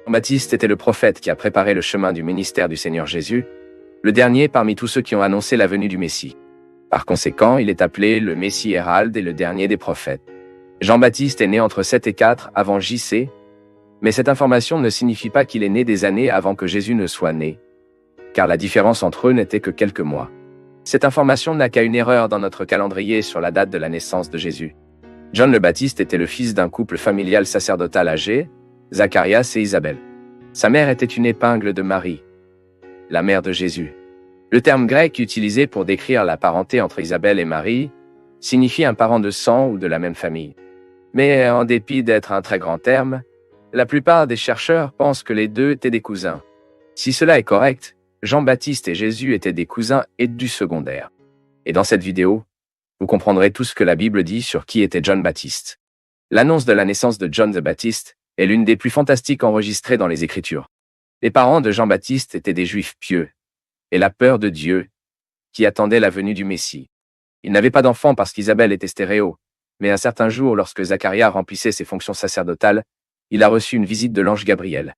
Jean-Baptiste était le prophète qui a préparé le chemin du ministère du Seigneur Jésus, le dernier parmi tous ceux qui ont annoncé la venue du Messie. Par conséquent, il est appelé le Messie Hérald et le dernier des prophètes. Jean-Baptiste est né entre 7 et 4 avant J.C., mais cette information ne signifie pas qu'il est né des années avant que Jésus ne soit né, car la différence entre eux n'était que quelques mois. Cette information n'a qu'à une erreur dans notre calendrier sur la date de la naissance de Jésus. John le Baptiste était le fils d'un couple familial sacerdotal âgé, Zacharias et Isabelle. Sa mère était une épingle de Marie, la mère de Jésus. Le terme grec utilisé pour décrire la parenté entre Isabelle et Marie signifie un parent de sang ou de la même famille. Mais en dépit d'être un très grand terme, la plupart des chercheurs pensent que les deux étaient des cousins. Si cela est correct, Jean-Baptiste et Jésus étaient des cousins et du secondaire. Et dans cette vidéo, vous comprendrez tout ce que la Bible dit sur qui était John Baptiste. L'annonce de la naissance de John the Baptist est l'une des plus fantastiques enregistrées dans les Écritures. Les parents de Jean-Baptiste étaient des Juifs pieux, et la peur de Dieu, qui attendait la venue du Messie. Ils n'avaient pas d'enfant parce qu'Isabelle était stéréo, mais un certain jour, lorsque Zacharia remplissait ses fonctions sacerdotales, il a reçu une visite de l'ange Gabriel.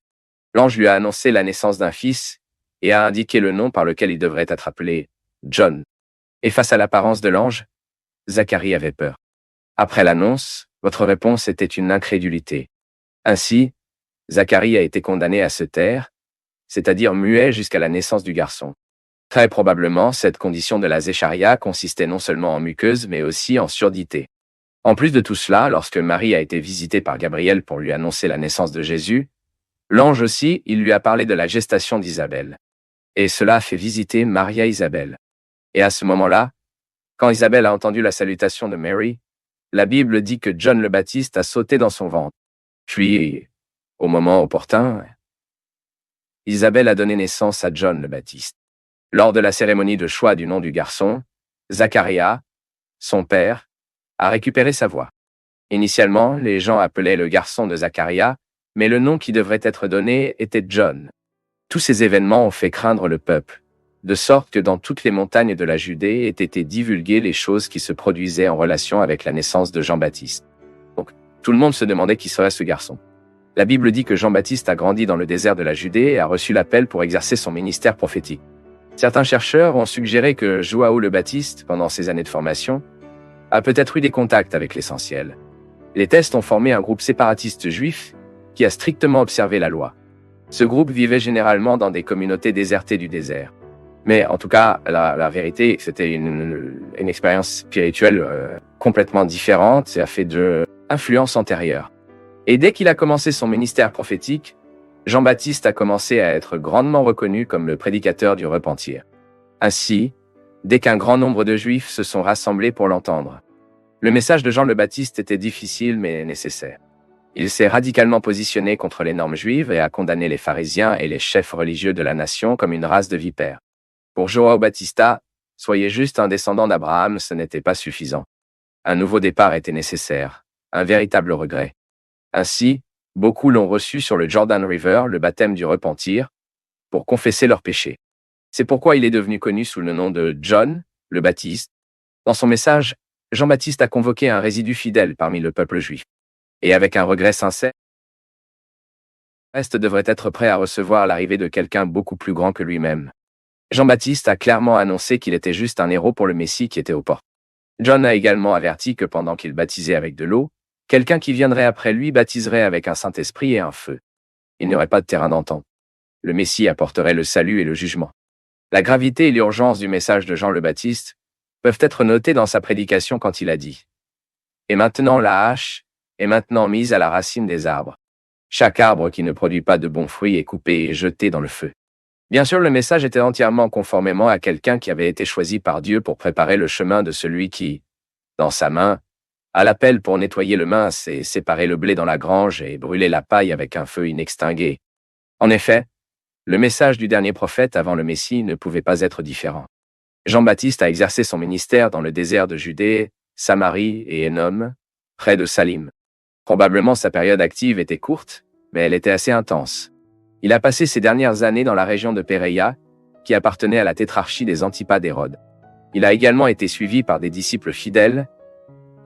L'ange lui a annoncé la naissance d'un fils et a indiqué le nom par lequel il devrait être appelé John. Et face à l'apparence de l'ange, Zacharie avait peur. Après l'annonce, votre réponse était une incrédulité. Ainsi, Zacharie a été condamné à se taire, c'est-à-dire muet jusqu'à la naissance du garçon. Très probablement, cette condition de la zécharia consistait non seulement en muqueuse, mais aussi en surdité. En plus de tout cela, lorsque Marie a été visitée par Gabriel pour lui annoncer la naissance de Jésus, l'ange aussi, il lui a parlé de la gestation d'Isabelle. Et cela a fait visiter Marie à Isabelle. Et à ce moment-là, quand Isabelle a entendu la salutation de Mary, la Bible dit que John le Baptiste a sauté dans son ventre. Puis, au moment opportun, Isabelle a donné naissance à John le Baptiste. Lors de la cérémonie de choix du nom du garçon, Zacharia, son père, a récupéré sa voix. Initialement, les gens appelaient le garçon de Zacharia, mais le nom qui devrait être donné était John. Tous ces événements ont fait craindre le peuple, de sorte que dans toutes les montagnes de la Judée aient été divulguées les choses qui se produisaient en relation avec la naissance de Jean-Baptiste. Donc, tout le monde se demandait qui serait ce garçon. La Bible dit que Jean-Baptiste a grandi dans le désert de la Judée et a reçu l'appel pour exercer son ministère prophétique. Certains chercheurs ont suggéré que Joao le Baptiste, pendant ses années de formation, a peut-être eu des contacts avec l'essentiel. Les tests ont formé un groupe séparatiste juif qui a strictement observé la loi. Ce groupe vivait généralement dans des communautés désertées du désert. Mais en tout cas, la vérité, c'était une expérience spirituelle complètement différente et a fait de influence antérieure. Et dès qu'il a commencé son ministère prophétique, Jean-Baptiste a commencé à être grandement reconnu comme le prédicateur du repentir. Ainsi, dès qu'un grand nombre de Juifs se sont rassemblés pour l'entendre, le message de Jean le Baptiste était difficile mais nécessaire. Il s'est radicalement positionné contre les normes juives et a condamné les pharisiens et les chefs religieux de la nation comme une race de vipères. Pour João Batista, soyez juste un descendant d'Abraham, ce n'était pas suffisant. Un nouveau départ était nécessaire, un véritable regret. Ainsi, beaucoup l'ont reçu sur le Jordan River, le baptême du repentir, pour confesser leurs péchés. C'est pourquoi il est devenu connu sous le nom de John le Baptiste. Dans son message, Jean-Baptiste a convoqué un résidu fidèle parmi le peuple juif. Et avec un regret sincère, le reste devrait être prêt à recevoir l'arrivée de quelqu'un beaucoup plus grand que lui-même. Jean-Baptiste a clairement annoncé qu'il était juste un héros pour le Messie qui était aux portes. John a également averti que pendant qu'il baptisait avec de l'eau, quelqu'un qui viendrait après lui baptiserait avec un Saint-Esprit et un feu. Il n'y aurait pas de terrain d'entente. Le Messie apporterait le salut et le jugement. La gravité et l'urgence du message de Jean le Baptiste peuvent être notées dans sa prédication quand il a dit « Et maintenant la hache est maintenant mise à la racine des arbres. Chaque arbre qui ne produit pas de bons fruits est coupé et jeté dans le feu. » Bien sûr, le message était entièrement conformément à quelqu'un qui avait été choisi par Dieu pour préparer le chemin de celui qui, dans sa main, a l'appel pour nettoyer le mince et séparer le blé dans la grange et brûler la paille avec un feu inextingué. En effet, le message du dernier prophète avant le Messie ne pouvait pas être différent. Jean-Baptiste a exercé son ministère dans le désert de Judée, Samarie et Énom, près de Salim. Probablement sa période active était courte, mais elle était assez intense. Il a passé ses dernières années dans la région de Péréia, qui appartenait à la tétrarchie des Antipas d'Hérode. Il a également été suivi par des disciples fidèles,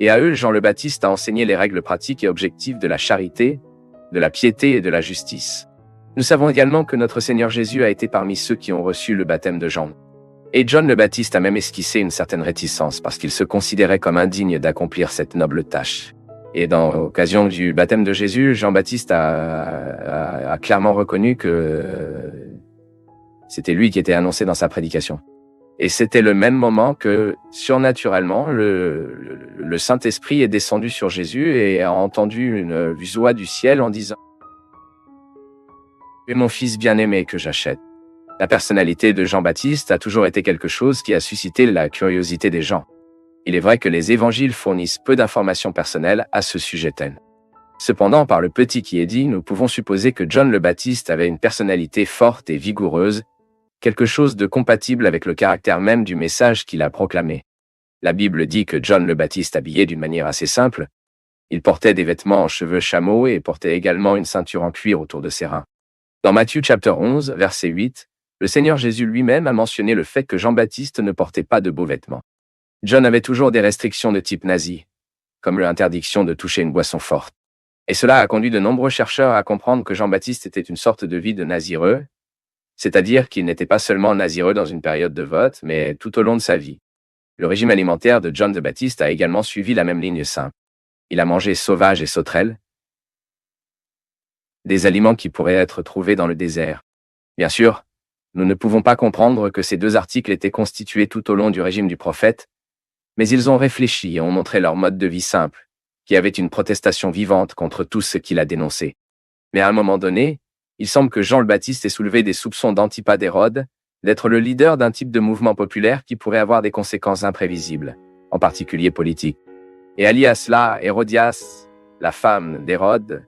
et à eux, Jean le Baptiste a enseigné les règles pratiques et objectives de la charité, de la piété et de la justice. Nous savons également que notre Seigneur Jésus a été parmi ceux qui ont reçu le baptême de Jean. Et John le Baptiste a même esquissé une certaine réticence parce qu'il se considérait comme indigne d'accomplir cette noble tâche. Et dans l'occasion du baptême de Jésus, Jean-Baptiste a clairement reconnu que c'était lui qui était annoncé dans sa prédication. Et c'était le même moment que, surnaturellement, le Saint-Esprit est descendu sur Jésus et a entendu une voix du ciel en disant « Tu es mon fils bien-aimé que j'achète ». La personnalité de Jean-Baptiste a toujours été quelque chose qui a suscité la curiosité des gens. Il est vrai que les évangiles fournissent peu d'informations personnelles à ce sujet. Cependant, par le petit qui est dit, nous pouvons supposer que John le Baptiste avait une personnalité forte et vigoureuse, quelque chose de compatible avec le caractère même du message qu'il a proclamé. La Bible dit que John le Baptiste habillait d'une manière assez simple. Il portait des vêtements en cheveux chameaux et portait également une ceinture en cuir autour de ses reins. Dans Matthieu chapitre 11, verset 8, le Seigneur Jésus lui-même a mentionné le fait que Jean-Baptiste ne portait pas de beaux vêtements. John avait toujours des restrictions de type nazi, comme l'interdiction de toucher une boisson forte. Et cela a conduit de nombreux chercheurs à comprendre que Jean-Baptiste était une sorte de vie de nazireux, c'est-à-dire qu'il n'était pas seulement nazireux dans une période de vote, mais tout au long de sa vie. Le régime alimentaire de John the Baptist a également suivi la même ligne simple. Il a mangé sauvage et sauterelles, des aliments qui pourraient être trouvés dans le désert. Bien sûr, nous ne pouvons pas comprendre que ces deux articles étaient constitués tout au long du régime du prophète, mais ils ont réfléchi et ont montré leur mode de vie simple, qui avait une protestation vivante contre tout ce qu'il a dénoncé. Mais à un moment donné, il semble que Jean le Baptiste ait soulevé des soupçons d'Antipas d'Hérode, d'être le leader d'un type de mouvement populaire qui pourrait avoir des conséquences imprévisibles, en particulier politiques. Et allié à cela, Hérodias, la femme d'Hérode,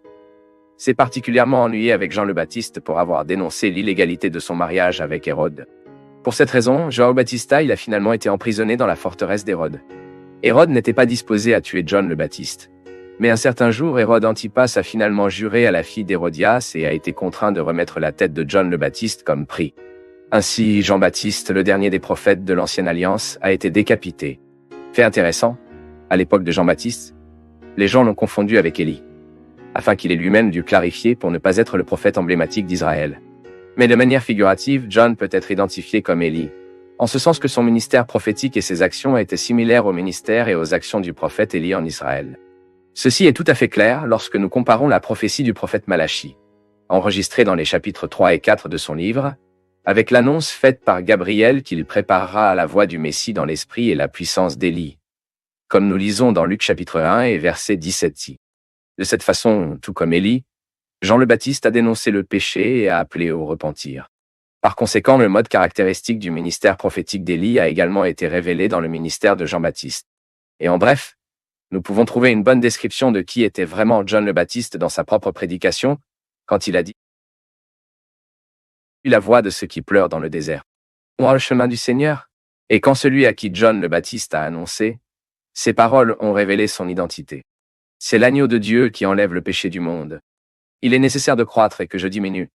s'est particulièrement ennuyée avec Jean le Baptiste pour avoir dénoncé l'illégalité de son mariage avec Hérode. Pour cette raison, Jean Baptista a finalement été emprisonné dans la forteresse d'Hérode. Hérode n'était pas disposé à tuer John le Baptiste. Mais un certain jour, Hérode Antipas a finalement juré à la fille d'Hérodias et a été contraint de remettre la tête de John le Baptiste comme prix. Ainsi, Jean-Baptiste, le dernier des prophètes de l'Ancienne Alliance, a été décapité. Fait intéressant, à l'époque de Jean-Baptiste, les gens l'ont confondu avec Élie, afin qu'il ait lui-même dû clarifier pour ne pas être le prophète emblématique d'Israël. Mais de manière figurative, John peut être identifié comme Élie, en ce sens que son ministère prophétique et ses actions étaient similaires au ministère et aux actions du prophète Élie en Israël. Ceci est tout à fait clair lorsque nous comparons la prophétie du prophète Malachie, enregistrée dans les chapitres 3 et 4 de son livre, avec l'annonce faite par Gabriel qu'il préparera la voie du Messie dans l'esprit et la puissance d'Élie, comme nous lisons dans Luc chapitre 1 et verset 17. De cette façon, tout comme Élie, Jean le Baptiste a dénoncé le péché et a appelé au repentir. Par conséquent, le mode caractéristique du ministère prophétique d'Élie a également été révélé dans le ministère de Jean-Baptiste. Et en bref, nous pouvons trouver une bonne description de qui était vraiment John le Baptiste dans sa propre prédication, quand il a dit « La voix de ceux qui pleurent dans le désert. Moi le chemin du Seigneur ». Et quand celui à qui John le Baptiste a annoncé, ces paroles ont révélé son identité. C'est l'agneau de Dieu qui enlève le péché du monde. Il est nécessaire de croître et que je diminue.